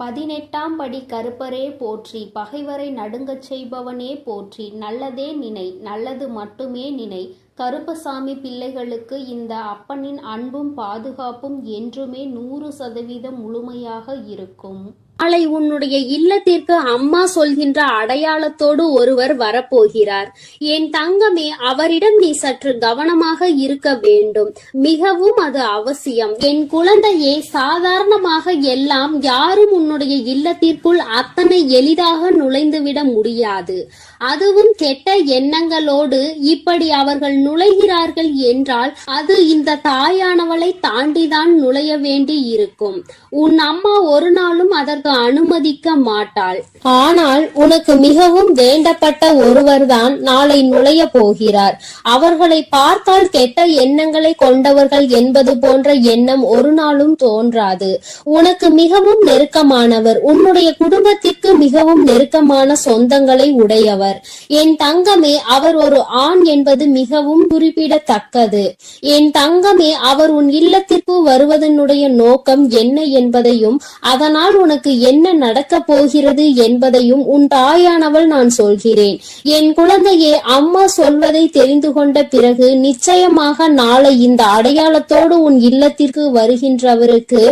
18ஆம் படி கருப்பரே போற்றி, பகைவரை நடுங்கச் செய்பவனே போற்றி, நல்லதே நினை, நல்லது மட்டுமே நினை. கருப்பசாமி பிள்ளைகளுக்கு இந்த அப்பனின் அன்பும் பாதுகாப்பும் என்றுமே 100% முழுமையாக இருக்கும். நாளை உன்னுடைய இல்லத்திற்கு அம்மா சொல்கின்ற அடையாளத்தோடு ஒருவர் வரப்போகிறார். என் தங்கமே, அவரிடம் நீ சற்று கவனமாக இருக்க வேண்டும். மிகவும் அது அவசியம். என் குழந்தையே, சாதாரணமாக எல்லாம் யாரும் உன்னுடைய இல்லத்திற்குள் அத்தனை எளிதாக நுழைந்துவிட முடியாது. அதுவும் கெட்ட எண்ணங்களோடு இப்படி அவர்கள் நுழைகிறார்கள் என்றால் அது இந்த தாயானவளை தாண்டிதான் நுழைய வேண்டி இருக்கும். உன் அம்மா ஒரு நாளும் அதற்கு அனுமதிக்க மாட்டாள். ஆனால் உனக்கு மிகவும் வேண்டப்பட்ட ஒருவர்தான் நாளை நுழைய போகிறார். அவர்களை பார்த்தால் கெட்ட எண்ணங்களை கொண்டவர்கள் என்பது போன்ற எண்ணம் ஒரு நாளும் தோன்றாது. உனக்கு மிகவும் நெருக்கமானவர், உன்னுடைய குடும்பத்திற்கு மிகவும் நெருக்கமான சொந்தங்களை உடையவர். என் தங்கமே, அவர் ஒரு ஆண் என்பது மிகவும் குறிப்பிடத்தக்கது. என் தங்கமே, அவர் உன் இல்லத்திற்கு வருவதனுடைய நோக்கம் என்ன என்பதையும் அதனால் உனக்கு என்ன நடக்க போகிறது என்பதையும் உன் தாயானவள் நான் சொல்கிறேன். என் குழந்தையே, அம்மா சொல்வதை தெரிந்து கொண்ட பிறகு நிச்சயமாக நாளை இந்த அடையாளத்தோடு உன் இல்லத்திற்கு வருகின்றவருக்கு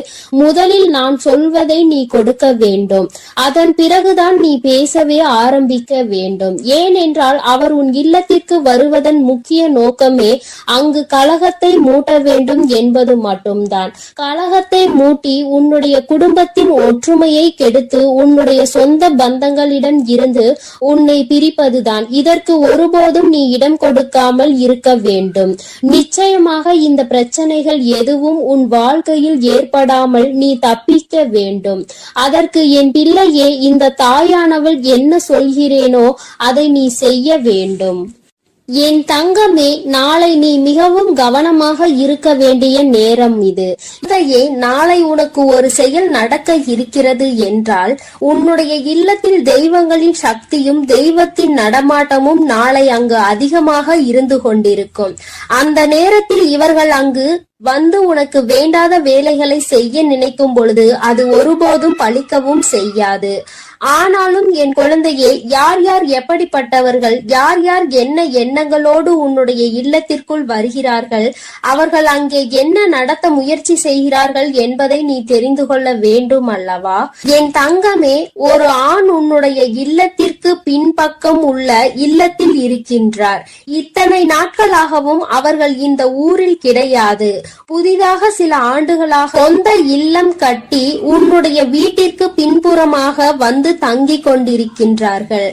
முதலில் நான் சொல்வதை நீ கொடுக்க வேண்டும். அதன் பிறகுதான் நீ பேசவே ஆரம்பிக்க வேண்டும். ஏனென்றால் அவர் உன் இல்லத்திற்கு வருவதன் முக்கிய நோக்கமே அங்கு கலகத்தை மூட்ட வேண்டும் என்பது மட்டும்தான். கலகத்தை மூட்டி உன்னுடைய குடும்பத்தின் ஒற்றுமையை கெடுத்து உன்னுடைய சொந்த பந்தங்களிடம் இருந்து உன்னை பிரிப்பதுதான். இதற்கு ஒருபோதும் நீ இடம் கொடுக்காமல் இருக்க வேண்டும். நிச்சயமாக இந்த பிரச்சனைகள் எதுவும் உன் வாழ்க்கையில் ஏற்படாமல் நீ தப்பிக்க வேண்டும். அதற்கு என் பிள்ளையே, இந்த தாயானவள் என்ன சொல்கிறேனோ அதை நீ செய்ய வேண்டும். என் தங்கமே, நாளை நீ மிகவும் கவனமாக இருக்க வேண்டிய நேரம் இது. இதையே நாளை உனக்கு ஒரு செயல் நடக்க இருக்கிறது என்றால் உன்னுடைய இல்லத்தில் தெய்வங்களின் சக்தியும் தெய்வத்தின் நடமாட்டமும் நாளை அங்கு அதிகமாக இருந்து கொண்டிருக்கும். அந்த நேரத்தில் இவர்கள் அங்கு வந்து உனக்கு வேண்டாத வேலைகளை செய்ய நினைக்கும் பொழுது அது ஒருபோதும் பலிக்கவும் செய்யாது. ஆனாலும் என் குழந்தையே, யார் யார் எப்படிப்பட்டவர்கள், யார் யார் என்ன எண்ணங்களோடு உன்னுடைய இல்லத்திற்குள் வருகிறார்கள், அவர்கள் அங்கே என்ன நடத்த முயற்சி செய்கிறார்கள் என்பதை நீ தெரிந்து கொள்ள வேண்டும் அல்லவா? என் தங்கமே, ஒரு ஆண் உன்னுடைய இல்லத்திற்கு பின்பக்கம் உள்ள இல்லத்தில் இருக்கின்றார். இத்தனை நாட்களாகவும் அவர்கள் இந்த ஊரில் கிடையாது. புதிதாக சில ஆண்டுகளாக சொந்த இல்லம் கட்டி உன்னுடைய வீட்டிற்கு பின்புறமாக வந்து தங்கிக் கொண்டிருக்கின்றார்கள்.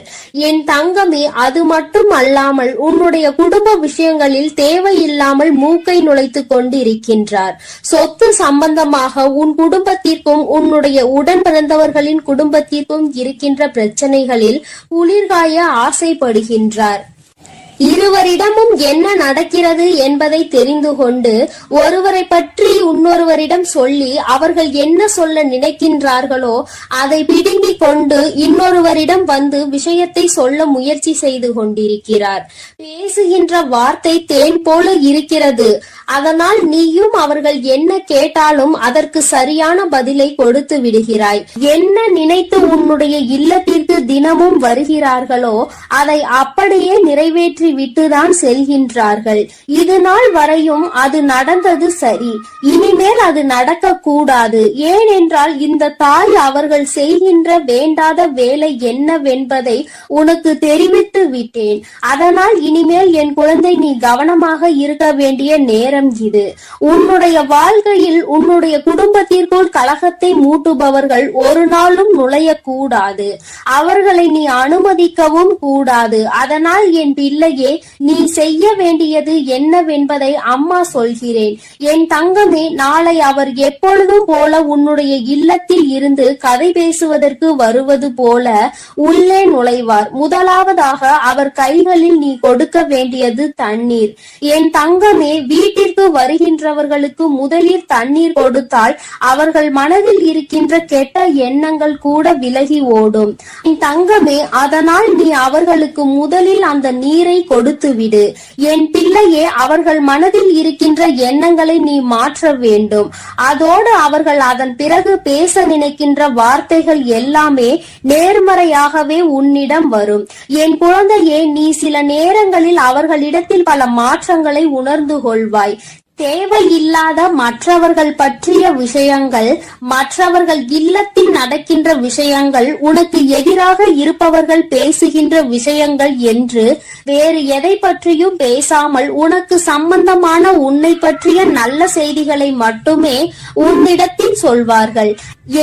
என் தங்கமே, அது மட்டும் அல்லாமல் உன்னுடைய குடும்ப விஷயங்களில் தேவையில்லாமல் மூக்கை நுழைத்து கொண்டு இருக்கின்றார். சொத்து சம்பந்தமாக உன் குடும்பத்திற்கும் உன்னுடைய உடன் பிறந்தவர்களின் குடும்பத்திற்கும் இருக்கின்ற பிரச்சனைகளில் குளிர்காய ஆசைப்படுகின்றார். இருவரிடமும் என்ன நடக்கிறது என்பதை தெரிந்து கொண்டு ஒருவரை பற்றி இன்னொருவரிடம் சொல்லி அவர்கள் என்ன சொல்ல நினைக்கின்றார்களோ அதை பிடுங்கி கொண்டு இன்னொருவரிடம் வந்து விஷயத்தை சொல்ல முயற்சி செய்து கொண்டிருக்கிறார். பேசுகின்ற வார்த்தை தேன் போல இருக்கிறது. அதனால் நீயும் அவர்கள் என்ன கேட்டாலும் அதற்கு சரியான பதிலை கொடுத்து விடுகிறாய். என்ன நினைத்து உன்னுடைய இல்லத்திற்கு தினமும் வருகிறார்களோ அதை அப்படியே நிறைவேற்றி விட்டுதான் செல்கின்றார்கள். இது நாள் வரையும் அது நடந்தது சரி, இனிமேல் அது நடக்க கூடாது. ஏனென்றால் இந்த தாய் அவர்கள் செய்கின்ற வேண்டாத வேலை என்னவென்பதை உனக்கு தெரிவித்து விட்டேன். அதனால் இனிமேல் என் குழந்தை, நீ கவனமாக இருக்க வேண்டிய நேரம் இது. உன்னுடைய வாழ்க்கையில் உன்னுடைய குடும்பத்திற்குள் கலகத்தை மூட்டுபவர்கள் ஒரு நாளும் நுழையக்கூடாது. அவர்களை நீ அனுமதிக்கவும் கூடாது. அதனால் என் பிள்ளை, நீ செய்ய வேண்டியது என்னவென்பதை அம்மா சொல்கிறேன். என் தங்கமே, நாளை அவர் எப்பொழுதும் போல உன்னுடைய இல்லத்தில் இருந்து கதை பேசுவதற்கு வருவது போல உள்ளே நுழைவார். முதலாவதாக அவர் கைகளில் நீ கொடுக்க வேண்டியது தண்ணீர். என் தங்கமே, வீட்டிற்கு வருகின்றவர்களுக்கு முதலில் தண்ணீர் கொடுத்தால் அவர்கள் மனதில் இருக்கின்ற கெட்ட எண்ணங்கள் கூட விலகி ஓடும். என் தங்கமே, அதனால் நீ அவர்களுக்கு முதலில் அந்த நீரை கொடுத்து விடு. என் பிள்ளையே, அவர்கள் மனதில் இருக்கின்ற எண்ணங்களை நீ மாற்ற வேண்டும். அதோடு அவர்கள் அதன் பிறகு பேச நினைக்கின்ற வார்த்தைகள் எல்லாமே நேர்மறையாகவே உன்னிடம் வரும். என் குழந்தையே, நீ சில நேரங்களில் அவர்களிடத்தில் பல மாற்றங்களை உணர்ந்து கொள்வாய். தேவையில்லாத மற்றவர்கள் பற்றிய விஷயங்கள், மற்றவர்கள் இல்லத்தில் நடக்கின்ற விஷயங்கள், உனக்கு எதிராக இருப்பவர்கள் பேசுகின்ற விஷயங்கள் என்று வேறு எதை பற்றியும் பேசாமல் உனக்கு சம்பந்தமான உன்னை பற்றிய நல்ல செய்திகளை மட்டுமே உன்னிடத்தில் சொல்வார்கள்.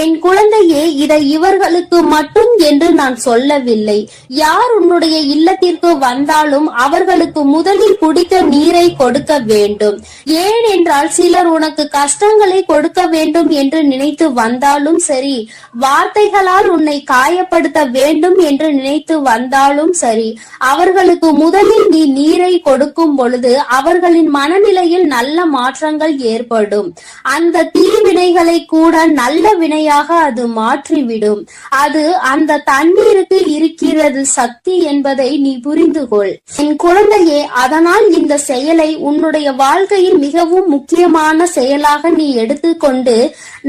என் குழந்தையே, இதை இவர்களுக்கு மட்டும் என்று நான் சொல்லவில்லை. யார் உன்னுடைய இல்லத்திற்கு வந்தாலும் அவர்களுக்கு முதலில் குடிக்க நீரை கொடுக்க வேண்டும். ஏனென்றால் சிலர் உனக்கு கஷ்டங்களை கொடுக்க வேண்டும் என்று நினைத்து வந்தாலும் சரி, வார்த்தைகளால் உன்னை காயப்படுத்த வேண்டும் என்று நினைத்து வந்தாலும் சரி, அவர்களுக்கு முதலில் நீ நீரை கொடுக்கும் பொழுது அவர்களின் மனநிலையில் நல்ல மாற்றங்கள் ஏற்படும். அந்த தீவினைகளை கூட நல்ல வினையாக அது மாற்றிவிடும். அது அந்த தண்ணீருக்கு இருக்கிறது சக்தி என்பதை நீ புரிந்து கொள். என் குழந்தையே, அதனால் இந்த செயலை உன்னுடைய வாழ்க்கையில் மிகவும் முக்கியமான செயலாக நீ எடுத்துக்கொண்டு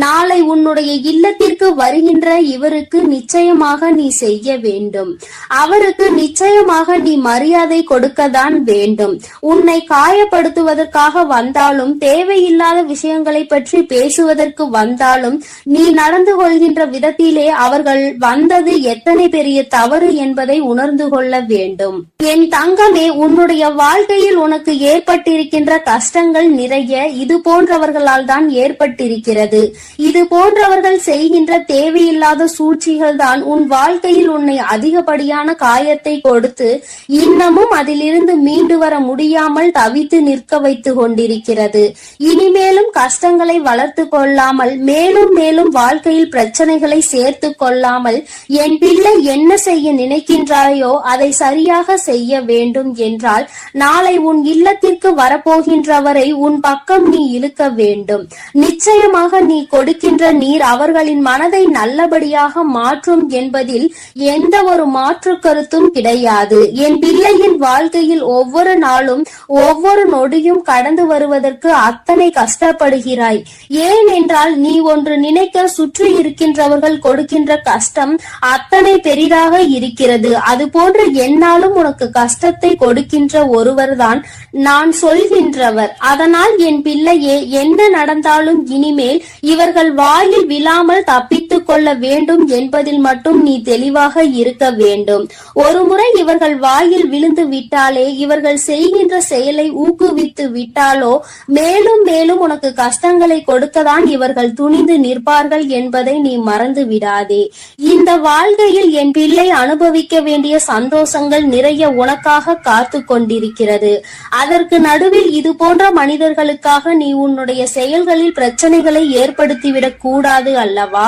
நாளை உன்னுடைய இல்லத்திற்கு வருகின்ற இவருக்கு நிச்சயமாக நீ செய்ய வேண்டும். அவருக்கு நிச்சயமாக நீ மரியாதை கொடுக்கத்தான் வேண்டும். உன்னை காயப்படுத்துவதற்காக வந்தாலும், தேவையில்லாத விஷயங்களை பற்றி பேசுவதற்கு வந்தாலும், நீ நடந்து கொள்கின்ற விதத்திலே அவர்கள் வந்தது எத்தனை பெரிய தவறு என்பதை உணர்ந்து கொள்ள வேண்டும். என் தங்கமே, உன்னுடைய வாழ்க்கையில் உனக்கு ஏற்பட்டிருக்கின்ற கஷ்டங்கள் நிறைய இது போன்றவர்களால் தான் ஏற்பட்டிருக்கிறது. இது போன்றவர்கள் செய்கின்ற தேவையில்லாத சூழ்ச்சிகள் தான் உன் வாழ்க்கையில் உன்னை அதிகப்படியான காயத்தை கொடுத்து இன்னமும் அதிலிருந்து மீண்டு வர முடியாமல் தவித்து நிற்க வைத்து கொண்டிருக்கிறது. இனிமேலும் கஷ்டங்களை வளர்த்து கொள்ளாமல், மேலும் மேலும் வாழ்க்கையில் பிரச்சனைகளை சேர்த்து கொள்ளாமல், என் பிள்ளை என்ன செய்ய நினைக்கின்றாயோ அதை சரியாக செய்ய வேண்டும் என்றால் நாளை உன் இல்லத்திற்கு வரப்போகின்றவரை உன் பக்கம் நீ இழுக்க வேண்டும். நிச்சயமாக நீ கொடுக்கின்ற நீர் அவர்களின் மனதை நல்லபடியாக மாற்றும் என்பதில் எந்த ஒரு மாற்று கருத்தும் கிடையாது. என் பிள்ளையின் வாழ்க்கையில் ஒவ்வொரு நாளும் ஒவ்வொரு நொடியும் கடந்து வருவதற்கு அத்தனை கஷ்டப்படுகிறாய். ஏனென்றால் நீ ஒன்று நினைக்க சுற்றி இருக்கின்றவர்கள் கொடுக்கின்ற கஷ்டம் அத்தனை பெரிதாக இருக்கிறது. அது போன்று என்னாலும் உனக்கு கஷ்டத்தை கொடுக்கின்ற ஒருவர்தான் நான் சொல்கின்றவர். அதனால் என் பிள்ளையே, என்ன நடந்தாலும் இனிமேல் இவர்கள் வாயில் விழாமல் தப்பித்துக் கொள்ள வேண்டும் என்பதில் மட்டும் நீ தெளிவாக இருக்க வேண்டும். ஒருமுறை இவர்கள் வாயில் விழுந்து விட்டாலே, இவர்கள் செய்கின்ற செயலை ஊக்குவித்து விட்டாலோ, மேலும் மேலும் உனக்கு கஷ்டங்களை கொடுக்கதான் இவர்கள் துணிந்து நிற்பார்கள் என்பதை நீ மறந்து விடாதே. இந்த வாழ்க்கையில் என் பிள்ளை அனுபவிக்க வேண்டிய சந்தோஷங்கள் நிறைய உனக்காக காத்து கொண்டிருக்கிறது. அதற்கு நடுவில் இது போன்ற மனிதர்களுக்காக நீ உன்னுடைய செயல்களில் பிரச்சனைகளை ஏற்படுத்திவிடக் கூடாது அல்லவா?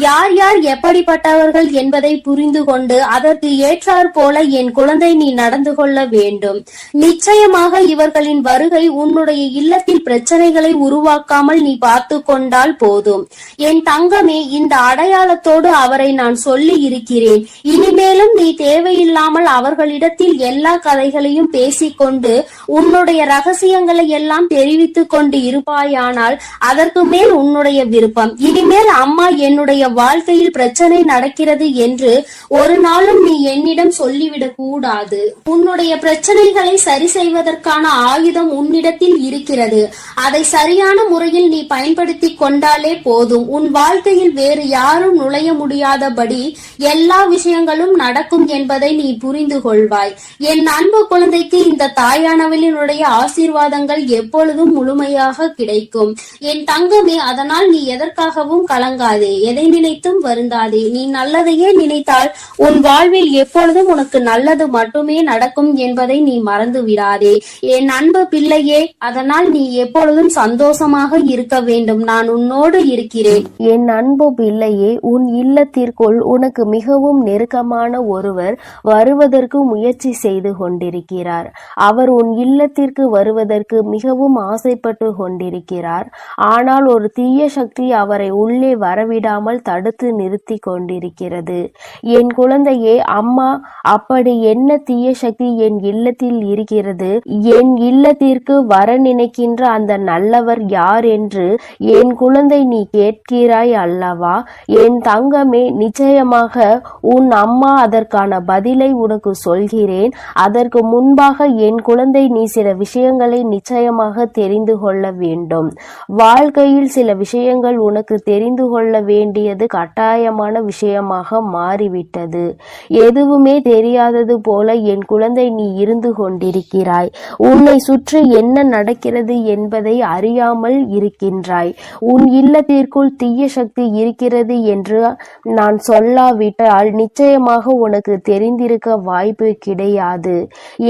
யார் யார் எப்படிப்பட்டவர்கள் என்பதை புரிந்து கொண்டு அதற்கு ஏற்றாற் போல என் குழந்தை நீ நடந்து கொள்ள வேண்டும். நிச்சயமாக இவர்களின் வருகை உன்னுடைய இல்லத்தில் பிரச்சனைகளை உருவாக்காமல் நீ பார்த்து கொண்டால் போதும். என் தங்கமே, இந்த அடையாளத்தோடு அவரை நான் சொல்லி இருக்கிறேன். இனிமேலும் நீ தேவையில்லாமல் அவர்களிடத்தில் எல்லா கதைகளையும் பேசிக்கொண்டு உன்னுடைய ரகசியங்களை எல்லாம் தெரிவித்துக் கொண்டு இருப்பாயானால் அதற்கு மேல் உன்னுடைய விருப்பம். இனிமேல் அம்மா என்னுடைய வாழ்க்கையில் பிரச்சனை நடக்கிறது என்று ஒரு நாளும் நீ என்னிடம் சொல்லிவிடக் கூடாது. உன்னுடைய பிரச்சனைகளை சரி செய்வதற்கான ஆயுதம் உன்னிடத்தில் இருக்கிறது. அதை சரியான முறையில் நீ பயன்படுத்தி கொண்டாலே போதும். உன் வாழ்க்கையில் வேறு யாரும் நுழைய முடியாதபடி எல்லா விஷயங்களும் நடக்கும் என்பதை நீ புரிந்து கொள்வாய். என் அன்பு குழந்தைக்கு இந்த தாயானவளினுடைய ஆசீர்வாதங்கள் எப்பொழுதும் முழுமையாக கிடைக்கும். என் தங்கமே, அதனால் நீ எதற்காகவும் கலங்காதே, எதை நினைத்தும் வருந்தாதே. நீ நல்லதையே நினைத்தால் உன் வாழ்வில் எப்பொழுதும் உனக்கு நல்லது மட்டுமே நடக்கும் என்பதை நீ மறந்து விடாதே. என் அன்பு பிள்ளையே, அதனால் நீ எப்பொழுதும் சந்தோஷமாக இருக்க வேண்டும். நான் உன்னோடு இருக்கிறேன். என் அன்பு பிள்ளையே, உன் இல்லத்திற்குள் உனக்கு மிகவும் நெருக்கமான ஒருவர் வருவதற்கு முயற்சி செய்து கொண்டிருக்கிறார். அவர் உன் இல்லத்திற்கு வருவதற்கு மிகவும் ஆசைப்பட்டு கொண்டிருக்கிறார். ஆனால் ஒரு தீய சக்தி அவரை உள்ளே வரவிடாமல் விடாமல் தடுத்து நிறுத்தி கொண்டிருக்கிறது. என் குழந்தையே, அம்மா அப்படி என்ன தீய சக்தி என் இல்லத்தில் இருக்கிறது? என் இல்லத்திற்கு வர நினைக்கின்ற அந்த நல்லவர் யார் என்று என் குழந்தை நீ கேட்கிறாய் அல்லவா? என் தங்கமே, நிச்சயமாக உன் அம்மா அதற்கான பதிலை உனக்கு சொல்கிறேன். அதற்கு முன்பாக என் குழந்தை, நீ சில விஷயங்களை நிச்சயமாக தெரிந்து கொள்ள வேண்டும். வாழ்க்கையில் சில விஷயங்கள் உனக்கு தெரிந்து கொள்ள வேண்டியது கட்டாயமான விஷயமாக மாறிவிட்டது. எதுவுமே தெரியாதது போல என் குழந்தை நீ இருந்து கொண்டிருக்கிறாய். உன்னை சுற்றி என்ன நடக்கிறது என்பதை அறியாமல் இருக்கின்றாய். உன் இல்லத்திற்குள் தீய சக்தி இருக்கிறது என்று நான் சொல்லாவிட்டால் நிச்சயமாக உனக்கு தெரிந்திருக்க வாய்ப்பு கிடையாது.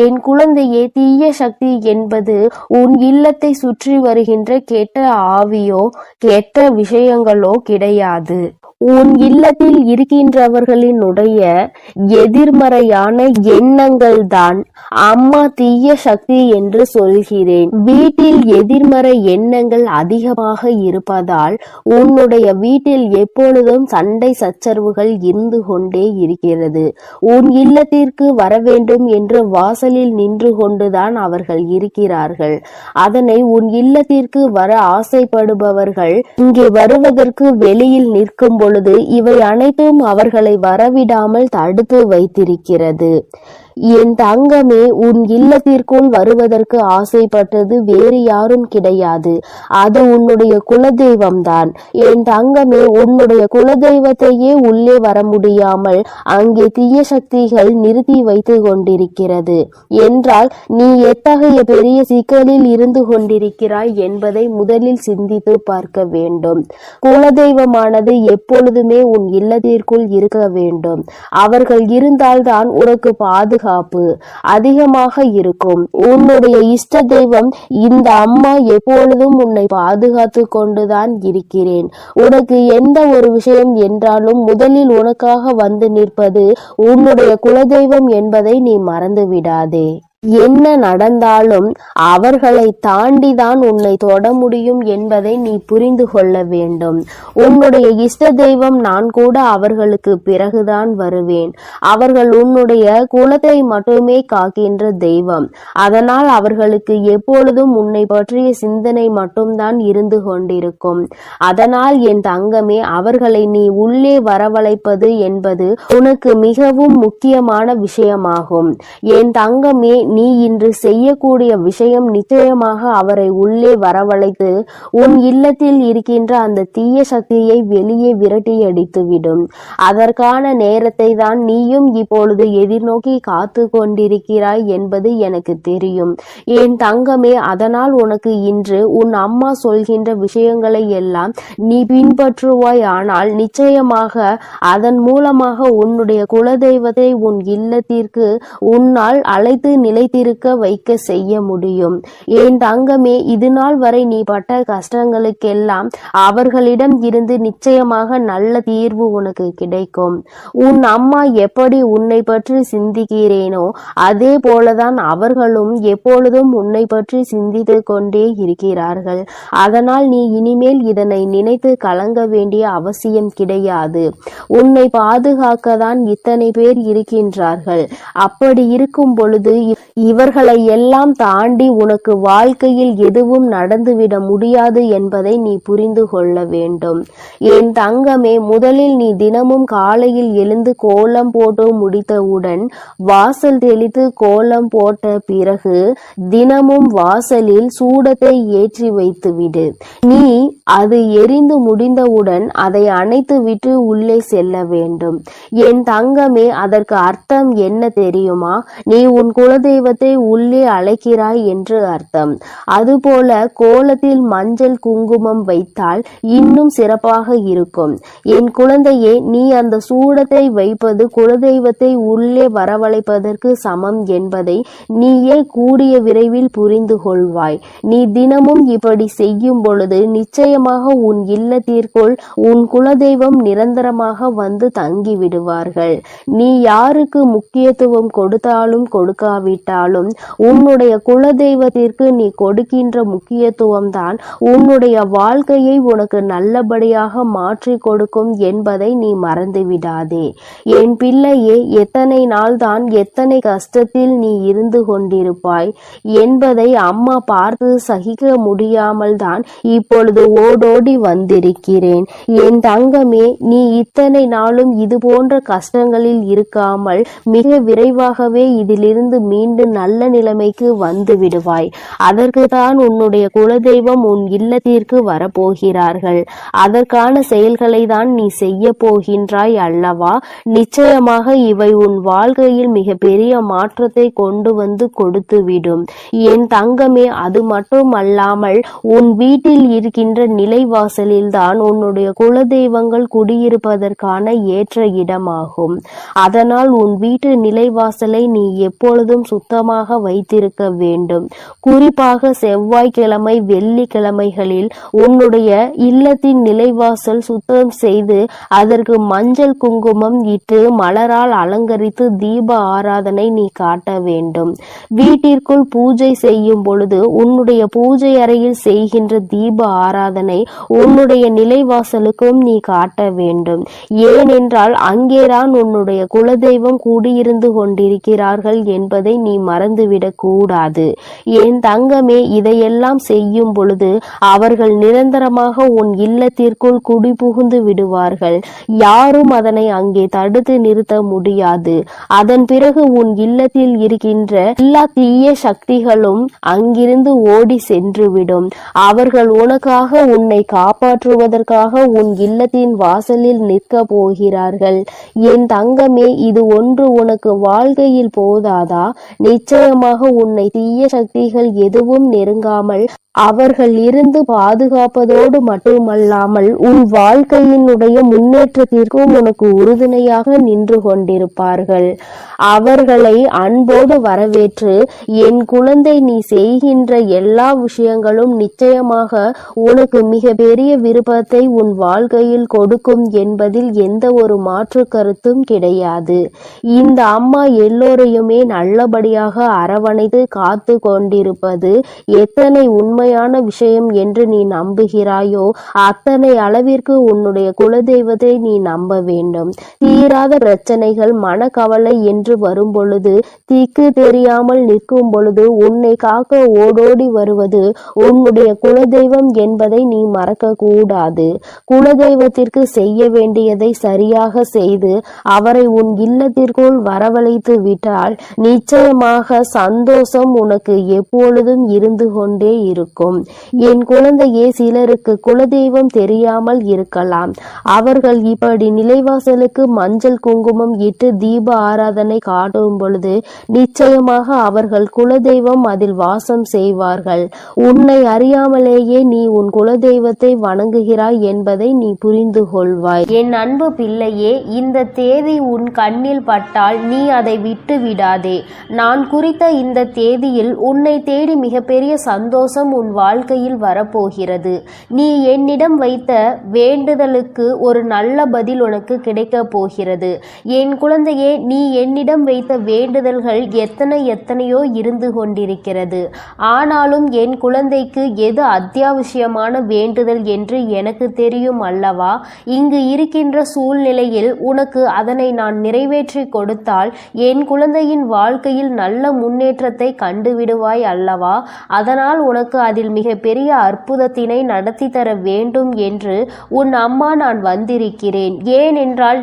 என் குழந்தையே, தீய சக்தி என்பது உன் இல்லத்தை சுற்றி வருகின்ற கெட்ட ஆவியோ கெட்ட விஷயங்களோ கிடையாது. உன் இல்லத்தில் இருக்கின்றவர்களினுடைய எதிர்மறையான எண்ணங்கள் தான் அம்மா தீய சக்தி என்று சொல்கிறேன். வீட்டில் எதிர்மறை எண்ணங்கள் அதிகமாக இருப்பதால் உன்னுடைய வீட்டில் எப்பொழுதும் சண்டை சச்சரவுகள் இருந்து கொண்டே இருக்கிறது. உன் இல்லத்திற்கு வர வேண்டும் என்று வாசலில் நின்று கொண்டுதான் அவர்கள் இருக்கிறார்கள். அதனை உன் இல்லத்திற்கு வர ஆசைப்படுபவர்கள் இங்கே வருவதற்கு வெளியில் நிற்கும் பொழுது இவை அனைத்தும் அவர்களை வரவிடாமல் தடுத்து வைத்திருக்கிறது. என் தங்கமே, உன் இல்லத்திற்குள் வருவதற்கு ஆசைப்பட்டது வேறு யாரும் கிடையாது. அது உன்னுடைய குலதெய்வம்தான். என் தங்கமே, உன்னுடைய குலதெய்வத்தையே உள்ளே வர முடியாமல் அங்கே தீய சக்திகள் நிறுத்தி வைத்து கொண்டிருக்கிறது என்றால் நீ எத்தகைய பெரிய சிக்கலில் இருந்து கொண்டிருக்கிறாய் என்பதை முதலில் சிந்தித்து பார்க்க வேண்டும். குலதெய்வமானது எப்பொழுதுமே உன் இல்லத்திற்குள் இருக்க வேண்டும். அவர்கள் இருந்தால்தான் உனக்கு பாதுகாப்பு அதிகமாக இருக்கும். உன்னுடைய இஷ்ட தெய்வம் இந்த அம்மா எப்பொழுதும் உன்னை பாதுகாத்து கொண்டுதான் இருக்கிறேன். உனக்கு எந்த ஒரு விஷயம் என்றாலும் முதலில் உனக்காக வந்து நிற்பது உன்னுடைய குலதெய்வம் என்பதை நீ மறந்து விடாதே. என்ன நடந்தாலும் அவர்களை தாண்டிதான் உன்னை தொட முடியும் என்பதை நீ புரிந்து கொள்ள வேண்டும். உன்னுடைய இஷ்ட தெய்வம் நான் கூட அவர்களுக்கு பிறகுதான் வருவேன். அவர்கள் உன்னுடைய குலத்தை மட்டுமே காக்கின்ற தெய்வம். அதனால் அவர்களுக்கு எப்பொழுதும் உன்னை பற்றிய சிந்தனை மட்டும்தான் இருந்து கொண்டிருக்கும். அதனால் என் தங்கமே, அவர்களை நீ உள்ளே வரவழைப்பது என்பது உனக்கு மிகவும் முக்கியமான விஷயமாகும். என் தங்கமே, நீ இன்று செய்யக்கூடிய விஷயம் நிச்சயமாக அவரை உள்ளே வரவழைத்து உன் இல்லத்தில் இருக்கின்ற அந்த தீய சக்தியை வெளியே விரட்டி அடித்துவிடும். அதற்கான நேரத்தை தான் நீயும் இப்பொழுது எதிர்நோக்கி காத்து கொண்டிருக்கிறாய் என்பது எனக்கு தெரியும். என் தங்கமே, அதனால் உனக்கு இன்று உன் அம்மா சொல்கின்ற விஷயங்களை எல்லாம் நீ பின்பற்றுவாய். ஆனால் நிச்சயமாக அதன் மூலமாக உன்னுடைய குலதெய்வத்தை உன் இல்லத்திற்கு உன்னால் அழைத்து நிலைத்திருக்க வைக்க செய்ய முடியும். என் தங்கமே, இது நாள் வரை நீ பட்ட கஷ்டங்களுக்கெல்லாம் அவர்களிடம் இருந்து நிச்சயமாக நல்ல தீர்வு உனக்கு கிடைக்கும். உன் அம்மா எப்படி உன்னை பற்றி சிந்திக்கிறேனோ அதே போலதான் அவர்களும் எப்பொழுதும் உன்னை பற்றி சிந்தித்து கொண்டே இருக்கிறார்கள். அதனால் நீ இனிமேல் இதனை நினைத்து கலங்க வேண்டிய அவசியம் கிடையாது. உன்னை பாதுகாக்கத்தான் இத்தனை பேர் இருக்கின்றார்கள். அப்படி இருக்கும் பொழுது இவர்களை எல்லாம் தாண்டி உனக்கு வாழ்க்கையில் எதுவும் நடந்துவிட முடியாது என்பதை நீ புரிந்து கொள்ள வேண்டும். என் தங்கமே, முதலில் நீ தினமும் காலையில் எழுந்து கோலம் போட்டு முடித்தவுடன் வாசல் தெளித்து கோலம் போட்ட பிறகு தினமும் வாசலில் சூடத்தை ஏற்றி வைத்துவிடு. நீ அது எரிந்து முடிந்தவுடன் அதை அணைத்து விட்டு உள்ளே செல்ல வேண்டும். என் தங்கமே, அதற்கு அர்த்தம் என்ன தெரியுமா? நீ உன் குலதெய்வத்தை உள்ளே அழைக்கிறாய் என்று அர்த்தம். அதுபோல கோலத்தில் மஞ்சள் குங்குமம் வைத்தால் இன்னும் சிறப்பாக இருக்கும். என் குழந்தையே, நீ அந்த சூடத்தை வைப்பது குலதெய்வத்தை உள்ளே வரவழைப்பதற்கு சமம் என்பதை நீயே கூடிய விரைவில் புரிந்து கொள்வாய். நீ தினமும் இப்படி செய்யும் பொழுது நிச்சயமாக உன் இல்லத்திற்குள் உன் குலதெய்வம் நிரந்தரமாக வந்து தங்கி விடுவார்கள். நீ யாருக்கு முக்கியத்துவம் கொடுத்தாலும் கொடுக்காவிட்டால் இல்லாவிட்டாலும் உன்னுடைய குலதெய்வத்திற்கு நீ கொடுக்கின்ற முக்கியத்துவம் தான் உன்னுடைய வாழ்க்கையை உனக்கு நல்லபடியாக மாற்றி கொடுக்கும் என்பதை நீ மறந்துவிடாதே. என் பிள்ளையே, எத்தனை நாள் தான் எத்தனை கஷ்டத்தில் நீ இருந்து கொண்டிருப்பாய் என்பதை அம்மா பார்த்து சகிக்க முடியாமல் தான் இப்பொழுது ஓடோடி வந்திருக்கிறேன். என் தங்கமே, நீ இத்தனை நாளும் இது போன்ற கஷ்டங்களில் இருக்காமல் மிக விரைவாகவே இதிலிருந்து மீண்டும் நல்ல நிலைமைக்கு வந்து விடுவாய். அதற்கு தான் உன்னுடைய குலதெய்வம் உன் இல்லத்திற்கு வரப்போகிறார்கள். அதற்கான செயல்களை தான் நீ செய்ய போகின்றாய் அல்லவா? நிச்சயமாக இவை உன் வாழ்க்கையில் மிக பெரிய மாற்றத்தை கொண்டு வந்து கொடுத்துவிடும் என் தங்கமே. அது மட்டுமல்லாமல் உன் வீட்டில் இருக்கின்ற நிலைவாசலில் தான் உன்னுடைய குலதெய்வங்கள் குடியிருப்பதற்கான ஏற்ற இடமாகும். அதனால் உன் வீட்டு நிலைவாசலை நீ எப்பொழுதும் சுத்தமாக வைத்திருக்க வேண்டும். குறிப்பாக செவ்வாய்க்கிழமை, வெள்ளிக்கிழமைகளில் உன்னுடைய இல்லத்தின் நிலைவாசல் சுத்தம் செய்து அதற்கு மஞ்சள் குங்குமம் இட்டு மலரால் அலங்கரித்து தீப ஆராதனை நீ காட்ட வேண்டும். வீட்டிற்குள் பூஜை செய்யும் பொழுது உன்னுடைய பூஜை அறையில் செய்கின்ற தீப ஆராதனை உன்னுடைய நிலைவாசலுக்கும் நீ காட்ட வேண்டும். ஏனென்றால் அங்கேதான் உன்னுடைய குலதெய்வம் கூடியிருந்து கொண்டிருக்கிறார்கள் என்பதை நீ மறந்துவிடக் கூடாது. என் தங்கமே, இதையெல்லாம் செய்யும் பொழுது அவர்கள் நிரந்தரமாக உன் இல்லத்திற்குள் குடிபுகுந்து விடுவார்கள். யாரும் அதனை அங்கே தடுத்து நிறுத்த முடியாது. அதன் பிறகு உன் இல்லத்தில் இருக்கின்ற எல்லா தீய சக்திகளும் அங்கிருந்து ஓடி சென்றுவிடும். அவர்கள் உனக்காக, உன்னை காப்பாற்றுவதற்காக உன் இல்லத்தின் வாசலில் நிற்க போகிறார்கள். என் தங்கமே, இது ஒன்று உனக்கு வாழ்க்கையில் போதாதா? நிச்சயமாக உன்னை தீய சக்திகள் எதுவும் நெருங்காமல் அவர்கள் இருந்து பாதுகாப்பதோடு மட்டுமல்லாமல் உன் வாழ்க்கையினுடைய முன்னேற்றத்திற்கும் உனக்கு உறுதுணையாக நின்று கொண்டிருப்பார்கள். அவர்களை அன்போடு வரவேற்று, என் குழந்தை, நீ செய்கின்ற எல்லா விஷயங்களும் நிச்சயமாக உனக்கு மிக பெரிய விருப்பத்தை உன் வாழ்க்கையில் கொடுக்கும் என்பதில் எந்த ஒரு மாற்று கருத்தும் கிடையாது. இந்த அம்மா எல்லோரையுமே நல்லபடியாக அரவணைத்து காத்து கொண்டிருப்பது எத்தனை உண்மையான விஷயம் என்று நீ நம்புகிறாயோ அத்தனை அளவிற்கு உன்னுடைய குலதெய்வத்தை நீ நம்ப வேண்டும். தீராத பிரச்சனைகள், மனக்கவலை என்று வரும் பொழுது, திக்கு தெரியாமல் நிற்கும் பொழுது உன்னை காக்க ஓடோடி வருவது உன்னுடைய குலதெய்வம் என்பதை நீ மறக்க கூடாது. குலதெய்வத்திற்கு செய்ய வேண்டியதை சரியாக செய்து அவரை உன் இல்லத்திற்குள் வரவழைத்து விட்டால் நிச்சயமாக சந்தோஷம் உனக்கு எப்பொழுதும் இருந்து கொண்டே இருக்கும். என் குழந்தையே, சிலருக்கு குலதெய்வம் தெரியாமல் இருக்கலாம். அவர்கள் இப்படி நிலைவாசலுக்கு மஞ்சள் குங்குமம் இட்டு தீப ஆராதனை காட்டும் பொழுது நிச்சயமாக அவர்கள் குலதெய்வம் அதில் வாசம் செய்வார்கள். உன்னை அறியாமலேயே நீ உன் குலதெய்வத்தை வணங்குகிறாய் என்பதை நீ புரிந்து கொள்வாய். என் அன்பு பிள்ளையே, இந்த தேதி உன் கண்ணில் பட்டால் நீ அதை விட்டு விடாதே. நான் குறித்த இந்த தேதியில் உன்னை தேடி மிகப்பெரிய சந்தோஷம் உன் வாழ்க்கையில் வரப்போகிறது. நீ என்னிடம் வைத்த வேண்டுதலுக்கு ஒரு நல்ல பதில் உனக்கு கிடைக்க போகிறது. என் குழந்தையே, நீ என்னிடம் வைத்த வேண்டுதல்கள் எத்தனையோ இருந்து கொண்டிருக்கிறது. ஆனாலும் என் குழந்தைக்கு எது அத்தியாவசியமான வேண்டுதல் என்று எனக்கு தெரியும் அல்லவா? இங்கு இருக்கின்ற சூழ்நிலையில் உனக்கு அதனை நான் நிறைவேற்றி கொடுத்தால் என் குழந்தையின் வாழ்க்கையில் நல்ல முன்னேற்றத்தை கண்டுவிடுவாய் அல்லவா? அதனால் உனக்கு அதில் மிக பெரிய அற்புதத்தினை நடத்தி தர வேண்டும் என்று உன் அம்மா நான் வந்திருக்கிறேன். ஏனென்றால்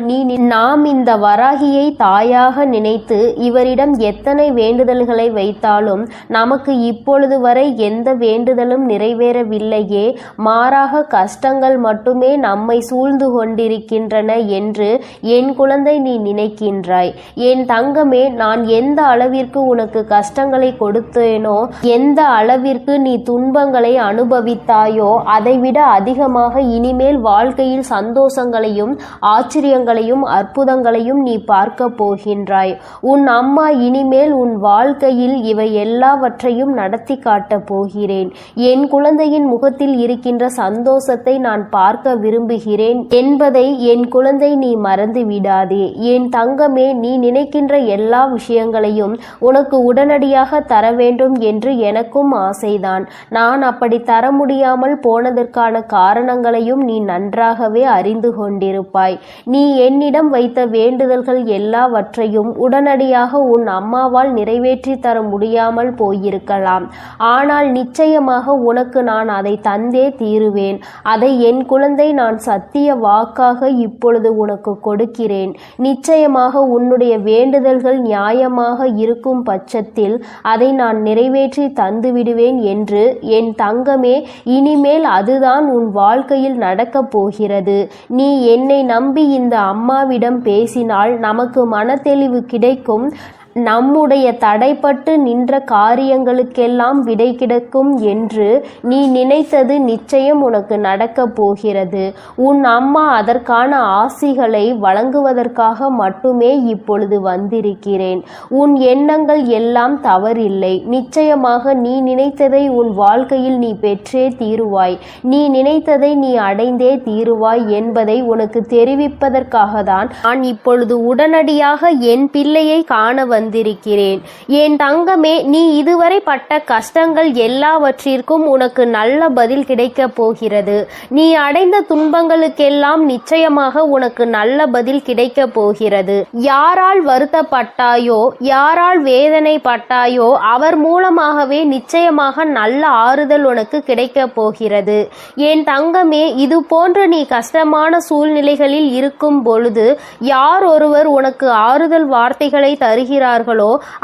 நாம் இந்த வராகியை தாயாக நினைத்து இவரிடம் எத்தனை வேண்டுதல்களை வைத்தாலும் நமக்கு இப்பொழுது வரை எந்த வேண்டுதலும் நிறைவேறவில்லையே, மாறாக கஷ்டங்கள் மட்டுமே நம்மை சூழ்ந்து கொண்டிருக்கின்றன என்று என் குழந்தை நீ நினைக்கின்றாய். என் தங்கமே, நான் எந்த அளவிற்கு உனக்கு கஷ்டங்களை கொடுத்தேனோ, எந்த அளவிற்கு நீ துன்பங்களை அனுபவித்தாயோ அதைவிட அதிகமாக இனிமேல் வாழ்க்கையில் சந்தோஷங்களையும் ஆச்சரியங்களையும் அற்புதங்களையும் நீ பார்க்க போகின்றாய். உன் அம்மா இனிமேல் உன் வாழ்க்கையில் இவை எல்லாவற்றையும் நடத்தி காட்டப் போகிறேன். என் குழந்தையின் முகத்தில் இருக்கின்ற சந்தோஷத்தை நான் பார்க்க விரும்புகிறேன் என்பதை என் குழந்தை நீ மறந்து விடாதே. என் தங்கமே, நீ நினைக்கின்ற எல்லா விஷயங்களையும் உனக்கு உடனடியாக தர வேண்டும் என்று எனக்கும் ஆசைதான். நான் அப்படி தர முடியாமல் போனதற்கான காரணங்களையும் நீ நன்றாகவே அறிந்து கொண்டிருப்பாய். நீ என்னிடம் வைத்த வேண்டுதல்கள் எல்லாவற்றையும் உடனடியாக உன் அம்மாவால் நிறைவேற்றி தர முடியாமல் போயிருக்கலாம். ஆனால் நிச்சயமாக உனக்கு நான் அதை தந்தே தீருவேன். அதை என் குழந்தை நான் சத்திய வாக்காக இப்பொழுது உனக்கு கொடுக்கிறேன். நிச்சயமாக உன்னுடைய வேண்டுதல்கள் நியாயமாக இருக்கும் பட்சத்தில் அதை நான் நிறைவேற்றி தந்து விடுவேன் என்று என் தங்கமே, இனிமேல் அதுதான் உன் வாழ்க்கையில் நடக்கப் போகிறது. நீ என்னை நம்பி இந்த அம்மாவிடம் பேசினால் நமக்கு மனத்தெளிவு கிடைக்கும். நம்முடைய தடைப்பட்டு நின்ற காரியங்களுக்கெல்லாம் விடை கிடைக்கும் என்று நீ நினைத்தது நிச்சயம் உனக்கு நடக்கப் போகிறது. உன் அம்மா அதற்கான ஆசிகளை வழங்குவதற்காக மட்டுமே இப்பொழுது வந்திருக்கிறேன். உன் எண்ணங்கள் எல்லாம் தவறில்லை. நிச்சயமாக நீ நினைத்ததை உன் வாழ்க்கையில் நீ பெற்றே தீருவாய். நீ நினைத்ததை நீ அடைந்தே தீருவாய் என்பதை உனக்கு தெரிவிப்பதற்காக தான் நான் இப்பொழுது உடனடியாக என் பிள்ளையை காண வந்திருக்கிறேன். என் தங்கமே, நீ இதுவரை பட்ட கஷ்டங்கள் எல்லாவற்றிற்கும் உனக்கு நல்ல பதில் கிடைக்கப் போகிறது. நீ அடைந்த துன்பங்களுக்கெல்லாம் நிச்சயமாக உனக்கு நல்ல பதில் கிடைக்கப் போகிறது. யாரால் வருத்தப்பட்டாயோ, யாரால் வேதனைப்பட்டாயோ அவர் மூலமாகவே நிச்சயமாக நல்ல ஆறுதல் உனக்கு கிடைக்கப் போகிறது. என் தங்கமே, இது போன்ற நீ கஷ்டமான சூழ்நிலைகளில் இருக்கும் பொழுது யார் ஒருவர் உனக்கு ஆறுதல் வார்த்தைகளை தருகிறார்களோ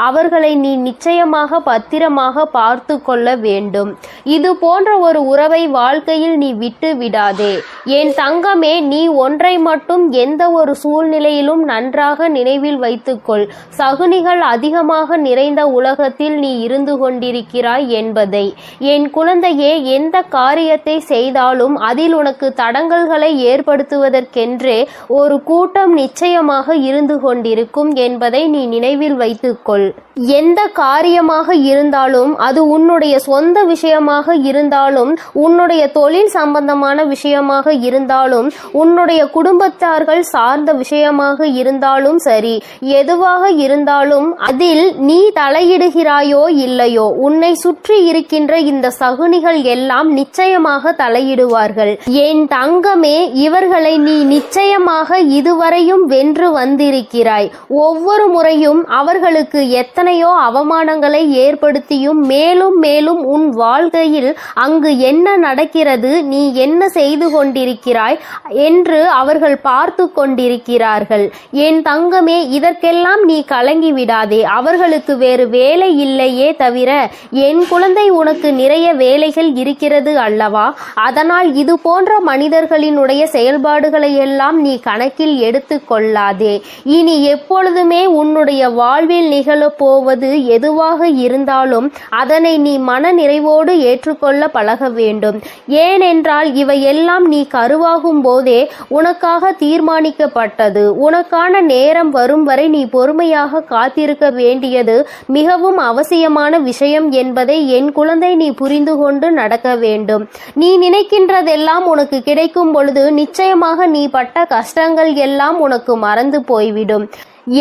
அவர்களை நீ நிச்சயமாக பத்திரமாக பார்த்து கொள்ள வேண்டும். இது போன்ற ஒரு உறவை வாழ்க்கையில் நீ விட்டு விடாதே. என் தங்கமே, நீ ஒன்றை மட்டும் எந்த ஒரு சூழ்நிலையிலும் நன்றாக நினைவில் வைத்துக்கொள். சகுனிகள் அதிகமாக நிறைந்த உலகத்தில் நீ இருந்து கொண்டிருக்கிறாய் என்பதை. என் குழந்தையே, எந்த காரியத்தை செய்தாலும் அதில் உனக்கு தடங்கல்களை ஏற்படுத்துவதற்கென்றே ஒரு கூட்டம் நிச்சயமாக இருந்து கொண்டிருக்கும் என்பதை நீ நினைவில் வைத்துக்கொள். எந்த காரியமாக இருந்தாலும், அது உன்னுடைய சொந்த விஷயமாக இருந்தாலும், உன்னுடைய தொழில் சம்பந்தமான விஷயமாக இருந்தாலும், உன்னுடைய குடும்பத்தார்கள் சார்ந்த விஷயமாக இருந்தாலும் சரி, எதுவாக இருந்தாலும் அதில் நீ தலையிடுகிறாயோ இல்லையோ, உன்னை சுற்றி இருக்கின்ற இந்த சகுனிகள் எல்லாம் நிச்சயமாக தலையிடுவார்கள். என் தங்கமே, இவர்களை நீ நிச்சயமாக இதுவரையும் வென்று வந்திருக்கிறாய். ஒவ்வொரு முறையும் அவர்களுக்கு எத்தனையோ அவமானங்களை ஏற்படுத்தியும் மேலும் மேலும் உன் வாழ்க்கையில் அங்கு என்ன நடக்கிறது, நீ என்ன செய்து கொண்டிருக்கிறாய் என்று அவர்கள் பார்த்து கொண்டிருக்கிறார்கள். என் தங்கமே, இதற்கெல்லாம் நீ கலங்கி விடாதே. அவர்களுக்கு வேறு வேலை இல்லையே தவிர என் குழந்தை உனக்கு நிறைய வேலைகள் இருக்கிறது அல்லவா? அதனால் இது போன்ற மனிதர்களினுடைய செயல்பாடுகளை எல்லாம் நீ கணக்கில் எடுத்து கொள்ளாதே. இனி எப்பொழுதுமே உன்னுடைய வாழ்வில் நிகழப்போவது எதுவாக இருந்தாலும் அதனை நீ மன நிறைவோடு ஏற்றுக்கொள்ள பழக வேண்டும். ஏனென்றால் இவையெல்லாம் நீ கருவாகும் போதே உனக்காக தீர்மானிக்கப்பட்டது. உனக்கான நேரம் வரும் வரை நீ பொறுமையாக காத்திருக்க வேண்டியது மிகவும் அவசியமான விஷயம் என்பதை என் குழந்தை நீ புரிந்து கொண்டு நடக்க வேண்டும். நீ நினைக்கின்றதெல்லாம் உனக்கு கிடைக்கும் பொழுது நிச்சயமாக நீ பட்ட கஷ்டங்கள் எல்லாம் உனக்கு மறந்து போய்விடும்.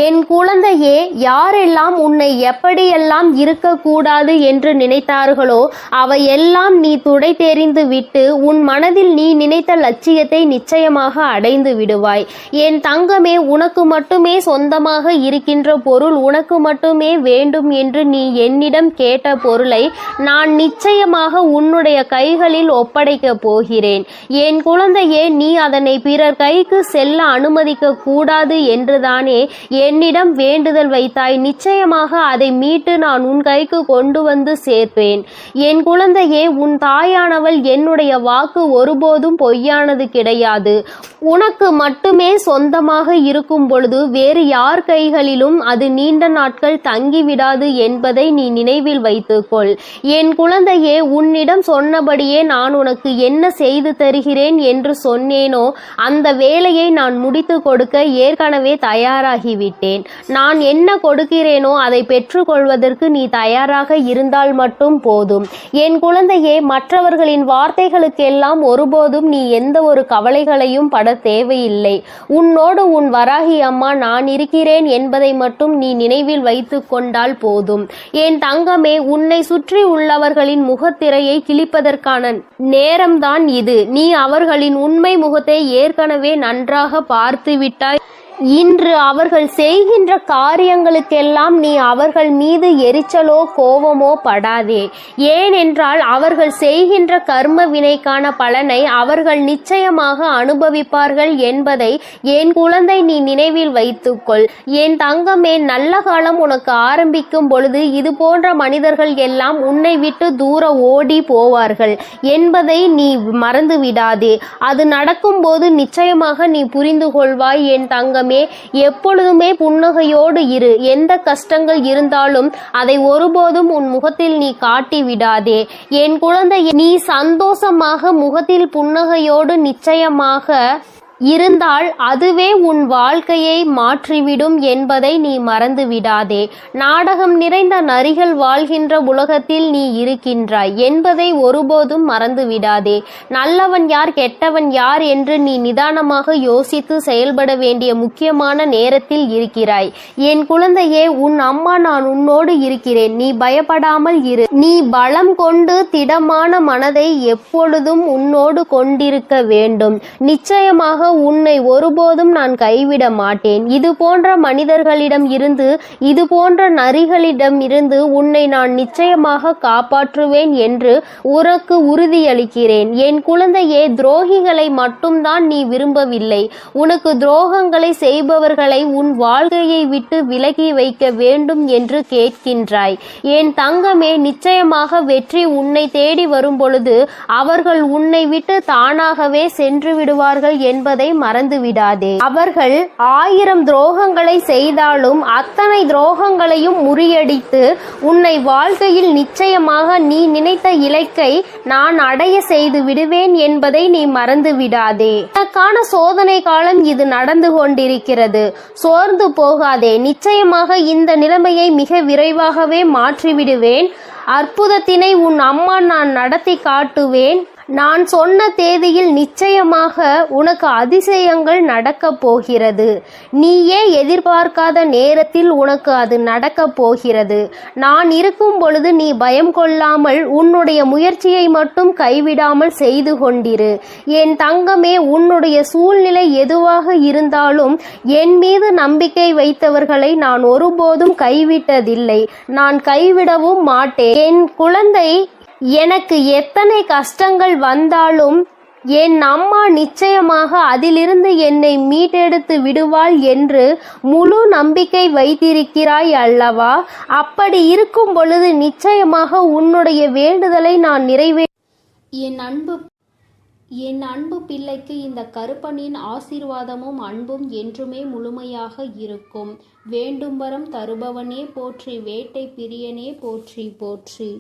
என் குழந்தையே, யாரெல்லாம் உன்னை எப்படியெல்லாம் இருக்கக்கூடாது என்று நினைத்தார்களோ அவையெல்லாம் நீ துடை தெரிந்து விட்டு உன் மனதில் நீ நினைத்த லட்சியத்தை நிச்சயமாக அடைந்து விடுவாய். என் தங்கமே, உனக்கு மட்டுமே சொந்தமாக இருக்கின்ற பொருள், உனக்கு மட்டுமே வேண்டும் என்று நீ என்னிடம் கேட்ட பொருளை நான் நிச்சயமாக உன்னுடைய கைகளில் ஒப்படைக்கப் போகிறேன். என் குழந்தையே, நீ அதனை பிறர் கைக்கு செல்ல அனுமதிக்க கூடாது என்றுதானே என்னிடம் வேண்டுதல் வைத்தாய், நிச்சயமாக அதை மீட்டு நான் உன் கைக்கு கொண்டு வந்து சேர்ப்பேன். என் குழந்தையே, உன் தாயானவள் என்னுடைய வாக்கு ஒருபோதும் பொய்யானது கிடையாது. உனக்கு மட்டுமே சொந்தமாக இருக்கும் பொழுது வேறு யார் கைகளிலும் அது நீண்ட நாட்கள் தங்கிவிடாது என்பதை நீ நினைவில் வைத்துக்கொள். என் குழந்தையே, உன்னிடம் சொன்னபடியே நான் உனக்கு என்ன செய்து தருகிறேன் என்று சொன்னேனோ அந்த வேலையை நான் முடித்து கொடுக்க ஏற்கனவே தயாராகிவிட்டேன். நான் என்ன கொடுக்கிறேனோ அதை பெற்றுக்கொள்வதற்கு நீ தயாராக இருந்தால் மட்டும் போதும். என் குழந்தையே, மற்றவர்களின் வார்த்தைகளுக்கெல்லாம் ஒருபோதும் நீ எந்த ஒரு கவலைகளையும் பட தேவையில்லை. உன்னோடு உன் வராகி அம்மா நான் இருக்கிறேன் என்பதை மட்டும் நீ நினைவில் வைத்து கொண்டால் போதும். என் தங்கமே, உன்னை சுற்றி உள்ளவர்களின் முகத்திரையை கிழிப்பதற்கான நேரம்தான் இது. நீ அவர்களின் உண்மை முகத்தை ஏற்கனவே நன்றாக பார்த்து விட்டாய். இன்று அவர்கள் செய்கின்ற காரியங்களுக்கெல்லாம் நீ அவர்கள் மீது எரிச்சலோ கோபமோ படாதே. ஏனென்றால் அவர்கள் செய்கின்ற கர்ம வினைக்கான பலனை அவர்கள் நிச்சயமாக அனுபவிப்பார்கள் என்பதை என் குழந்தை நீ நினைவில் வைத்துக்கொள். என் தங்கமே, நல்ல காலம் உனக்கு ஆரம்பிக்கும் பொழுது இது போன்ற மனிதர்கள் எல்லாம் உன்னை விட்டு தூர ஓடி போவார்கள் என்பதை நீ மறந்து விடாதே. அது நடக்கும்போது நிச்சயமாக நீ புரிந்து கொள்வாய். என் தங்கம், எப்பொழுதுமே புன்னகையோடு இரு. எந்த கஷ்டங்கள் இருந்தாலும் அதை ஒருபோதும் உன் முகத்தில் நீ காட்டி விடாதே. என் குழந்தை, நீ சந்தோஷமாக முகத்தில் புன்னகையோடு நிச்சயமாக இருந்தால் அதுவே உன் வாழ்க்கையை மாற்றிவிடும் என்பதை நீ மறந்து விடாதே. நாடகம் நிறைந்த நரிகள் வாழ்கின்ற உலகத்தில் நீ இருக்கின்றாய் என்பதை ஒருபோதும் மறந்து விடாதே. நல்லவன் யார், கெட்டவன் யார் என்று நீ நிதானமாக யோசித்து செயல்பட வேண்டிய முக்கியமான நேரத்தில் இருக்கிறாய். என் குழந்தையே, உன் அம்மா நான் உன்னோடு இருக்கிறேன். நீ பயப்படாமல் இரு. நீ பலம் கொண்டு திடமான மனதை எப்பொழுதும் உன்னோடு கொண்டிருக்க வேண்டும். நிச்சயமாக உன்னை ஒருபோதும் நான் கைவிட மாட்டேன். இது போன்ற மனிதர்களிடம் இருந்து, இது போன்ற நரிகளிடம் இருந்து உன்னை நான் நிச்சயமாக காப்பாற்றுவேன் என்று உனக்கு உறுதியளிக்கிறேன். என் குழந்தையே, துரோகிகளை மட்டும்தான் நீ விரும்பவில்லை. உனக்கு துரோகங்களை செய்பவர்களை உன் வாழ்க்கையை விட்டு விலகி வைக்க வேண்டும் என்று கேட்கின்றாய். என் தங்கமே, நிச்சயமாக வெற்றி உன்னை தேடி வரும் பொழுது அவர்கள் உன்னை விட்டு தானாகவே சென்று விடுவார்கள் என்பதை மறந்து விடாதே. அவர்கள் 1000 துரோகங்களை செய்தாலும் அத்தனை துரோகங்களையும் முறியடித்து உன்னை வாழ்க்கையில் நிச்சயமாக நீ நினைத்த இலக்கை நான் அடைய செய்து விடுவேன் என்பதை நீ மறந்து விடாதே. உனக்கான சோதனை காலம் இது நடந்து கொண்டிருக்கிறது. சோர்ந்து போகாதே. நிச்சயமாக இந்த நிலைமையை மிக விரைவாகவே மாற்றிவிடுவேன். அற்புதத்தினை உன் அம்மா நான் நடத்தி காட்டுவேன். நான் சொன்ன தேதியில் நிச்சயமாக உனக்கு அதிசயங்கள் நடக்கப் போகிறது. நீயே எதிர்பார்க்காத நேரத்தில் உனக்கு அது நடக்கப் போகிறது. நான் இருக்கும் பொழுது நீ பயம் கொள்ளாமல் உன்னுடைய முயற்சியை மட்டும் கைவிடாமல் செய்து கொண்டிரு. என் தங்கமே, உன்னுடைய சூழ்நிலை எதுவாக இருந்தாலும் என் மீது நம்பிக்கை வைத்தவர்களை நான் ஒருபோதும் கைவிட்டதில்லை. நான் கைவிடவும் மாட்டேன். என் குழந்தை, எனக்கு எத்தனை கஷ்டங்கள் வந்தாலும் என் அம்மா நிச்சயமாக அதிலிருந்து என்னை மீட்டெடுத்து விடுவாள் என்று முழு நம்பிக்கை வைத்திருக்கிறாய் அல்லவா? அப்படி இருக்கும் பொழுது நிச்சயமாக உன்னுடைய வேண்டுதலை நான் என் அன்பு பிள்ளைக்கு இந்த கருப்பனின் ஆசீர்வாதமும் அன்பும் என்றுமே முழுமையாக இருக்கும். வேண்டும் வரம் தருபவனே போற்றி, வேட்டை பிரியனே போற்றி போற்றி.